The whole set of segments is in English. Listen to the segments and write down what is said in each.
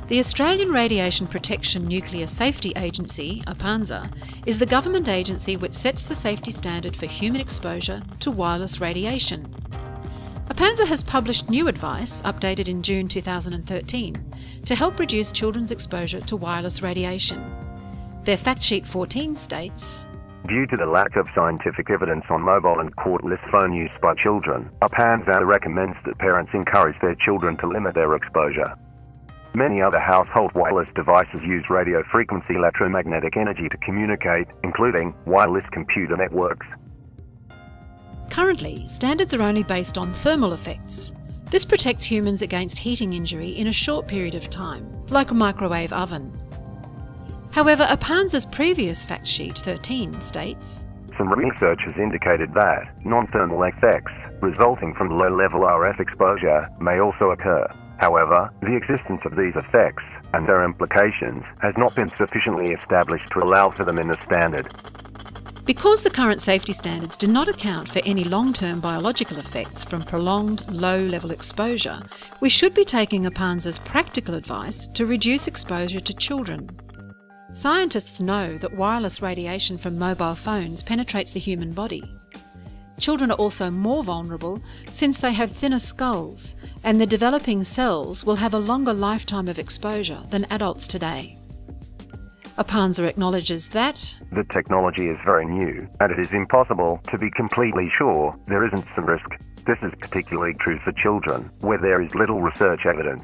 The Australian Radiation Protection Nuclear Safety Agency, ARPANSA, is the government agency which sets the safety standard for human exposure to wireless radiation. ARPANSA has published new advice, updated in June 2013, to help reduce children's exposure to wireless radiation. Their Fact Sheet 14 states, due to the lack of scientific evidence on mobile and cordless phone use by children, ARPANSA recommends that parents encourage their children to limit their exposure. Many other household wireless devices use radio frequency electromagnetic energy to communicate, including wireless computer networks. Currently, standards are only based on thermal effects. This protects humans against heating injury in a short period of time, like a microwave oven. However, ARPANSA's previous Fact Sheet 13 states, some research has indicated that non-thermal effects resulting from low-level RF exposure may also occur. However, the existence of these effects and their implications has not been sufficiently established to allow for them in the standard. Because the current safety standards do not account for any long-term biological effects from prolonged low-level exposure, we should be taking ARPANSA's practical advice to reduce exposure to children. Scientists know that wireless radiation from mobile phones penetrates the human body. Children are also more vulnerable since they have thinner skulls, and their developing cells will have a longer lifetime of exposure than adults today. ARPANSA acknowledges that the technology is very new, and it is impossible to be completely sure there isn't some risk. This is particularly true for children, where there is little research evidence.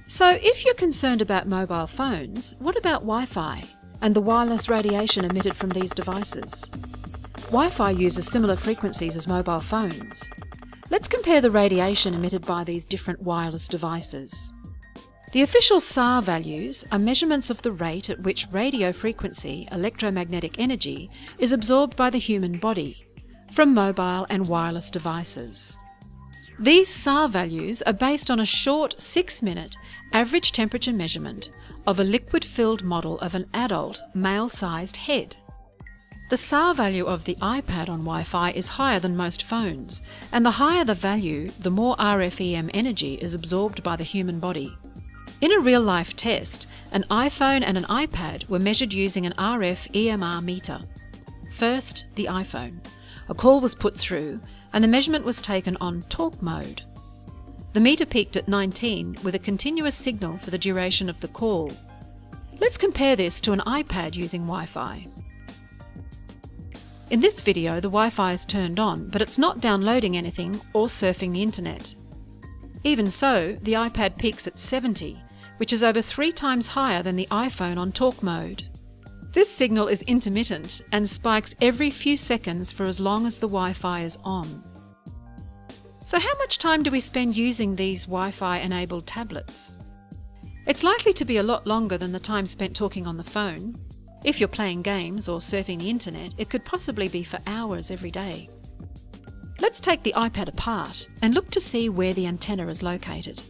So if you're concerned about mobile phones, what about Wi-Fi and the wireless radiation emitted from these devices? Wi-Fi uses similar frequencies as mobile phones. Let's compare the radiation emitted by these different wireless devices. The official SAR values are measurements of the rate at which radio frequency, electromagnetic energy, is absorbed by the human body from mobile and wireless devices. These SAR values are based on a short 6-minute average temperature measurement of a liquid-filled model of an adult male-sized head. The SAR value of the iPad on Wi-Fi is higher than most phones, and the higher the value, the more RF-EM energy is absorbed by the human body. In a real-life test, an iPhone and an iPad were measured using an RF EMR meter. First, the iPhone. A call was put through, and the measurement was taken on talk mode. The meter peaked at 19 with a continuous signal for the duration of the call. Let's compare this to an iPad using Wi-Fi. In this video, the Wi-Fi is turned on, but it's not downloading anything or surfing the internet. Even so, the iPad peaks at 70, which is over 3 times higher than the iPhone on talk mode. This signal is intermittent and spikes every few seconds for as long as the Wi-Fi is on. So how much time do we spend using these Wi-Fi enabled tablets? It's likely to be a lot longer than the time spent talking on the phone. If you're playing games or surfing the internet, it could possibly be for hours every day. Let's take the iPad apart and look to see where the antenna is located.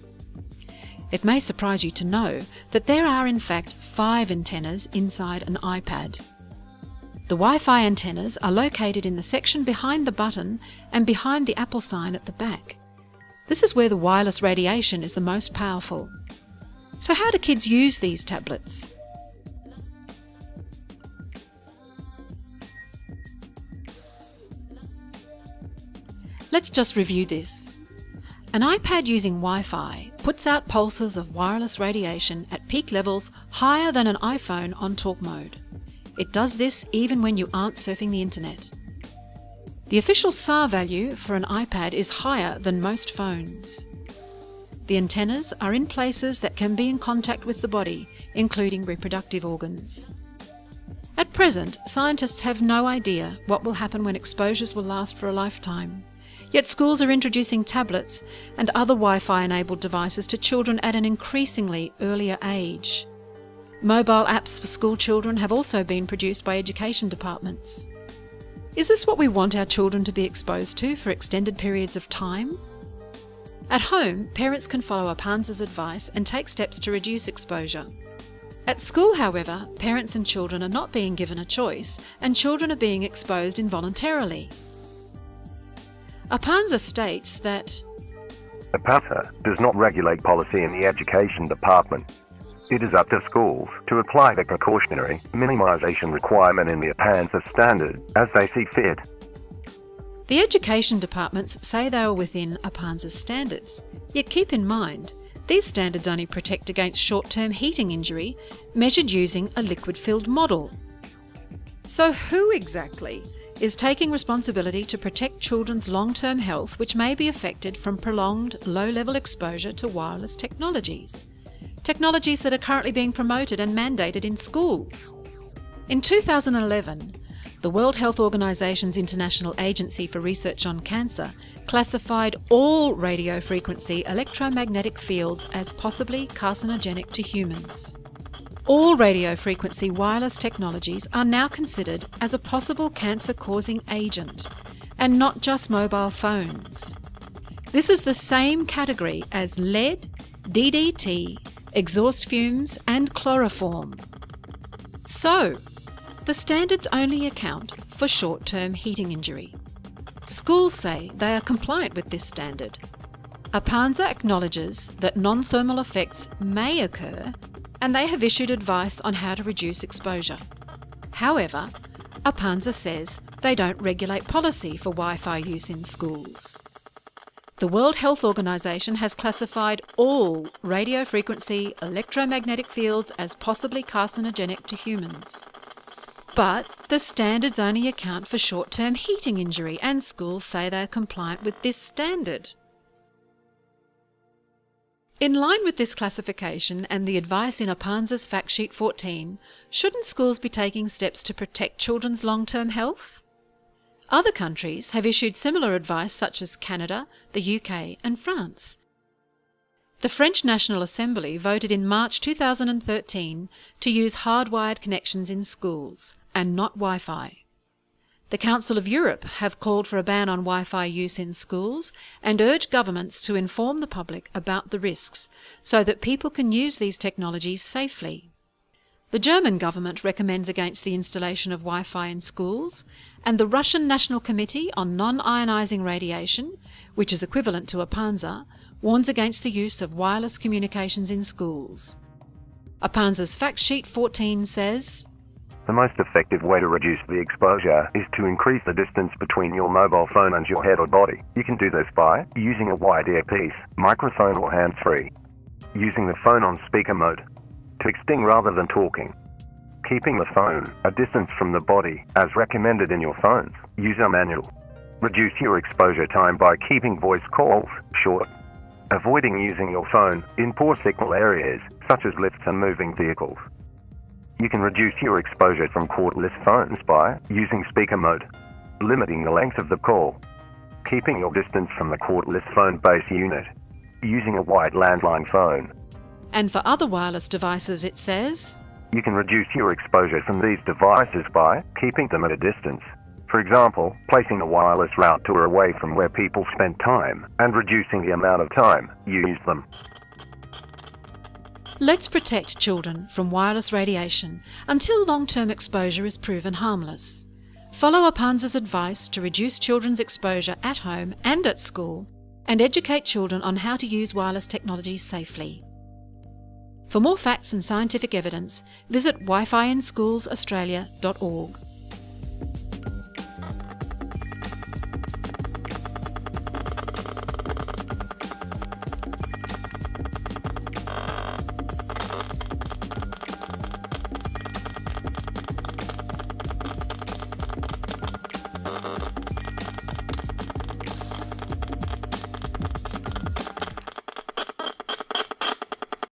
It may surprise you to know that there are in fact 5 antennas inside an iPad. The Wi-Fi antennas are located in the section behind the button and behind the Apple sign at the back. This is where the wireless radiation is the most powerful. So how do kids use these tablets? Let's just review this. An iPad using Wi-Fi puts out pulses of wireless radiation at peak levels higher than an iPhone on talk mode. It does this even when you aren't surfing the internet. The official SAR value for an iPad is higher than most phones. The antennas are in places that can be in contact with the body, including reproductive organs. At present, scientists have no idea what will happen when exposures will last for a lifetime. Yet schools are introducing tablets and other Wi-Fi enabled devices to children at an increasingly earlier age. Mobile apps for school children have also been produced by education departments. Is this what we want our children to be exposed to for extended periods of time? At home, parents can follow ARPANSA's advice and take steps to reduce exposure. At school, however, parents and children are not being given a choice, and children are being exposed involuntarily. ARPANSA states that ARPANSA does not regulate policy in the education department. It is up to schools to apply the precautionary minimisation requirement in the ARPANSA standard as they see fit. The education departments say they are within ARPANSA's standards, yet keep in mind, these standards only protect against short-term heating injury measured using a liquid-filled model. So who exactly is taking responsibility to protect children's long-term health which may be affected from prolonged low-level exposure to wireless technologies? Technologies that are currently being promoted and mandated in schools. In 2011, the World Health Organization's International Agency for Research on Cancer classified all radiofrequency electromagnetic fields as possibly carcinogenic to humans. All radiofrequency wireless technologies are now considered as a possible cancer-causing agent, and not just mobile phones. This is the same category as lead, DDT, exhaust fumes and chloroform. So, the standards only account for short-term heating injury. Schools say they are compliant with this standard. ARPANSA acknowledges that non-thermal effects may occur, and they have issued advice on how to reduce exposure. However, ARPANSA says they don't regulate policy for Wi-Fi use in schools. The World Health Organization has classified all radiofrequency electromagnetic fields as possibly carcinogenic to humans. But the standards only account for short-term heating injury, and schools say they are compliant with this standard. In line with this classification and the advice in ARPANSA's Fact Sheet 14, shouldn't schools be taking steps to protect children's long-term health? Other countries have issued similar advice, such as Canada, the UK and France. The French National Assembly voted in March 2013 to use hardwired connections in schools and not Wi-Fi. The Council of Europe have called for a ban on Wi-Fi use in schools and urge governments to inform the public about the risks so that people can use these technologies safely. The German government recommends against the installation of Wi-Fi in schools, and the Russian National Committee on Non-Ionizing Radiation, which is equivalent to ARPANSA, warns against the use of wireless communications in schools. ARPANSA's Fact Sheet 14 says, The most effective way to reduce the exposure is to increase the distance between your mobile phone and your head or body. You can do this by using a wired earpiece, microphone or hands-free, using the phone on speaker mode, texting rather than talking, keeping the phone a distance from the body as recommended in your phone's user manual. Reduce your exposure time by keeping voice calls short, avoiding using your phone in poor signal areas such as lifts and moving vehicles. You can reduce your exposure from cordless phones by using speaker mode, limiting the length of the call, keeping your distance from the cordless phone base unit, using a wired landline phone. And for other wireless devices it says, You can reduce your exposure from these devices by keeping them at a distance. For example, placing a wireless router away from where people spend time and reducing the amount of time you use them. Let's protect children from wireless radiation until long-term exposure is proven harmless. Follow ARPANSA's advice to reduce children's exposure at home and at school, and educate children on how to use wireless technology safely. For more facts and scientific evidence, visit wifiinschoolsaustralia.org.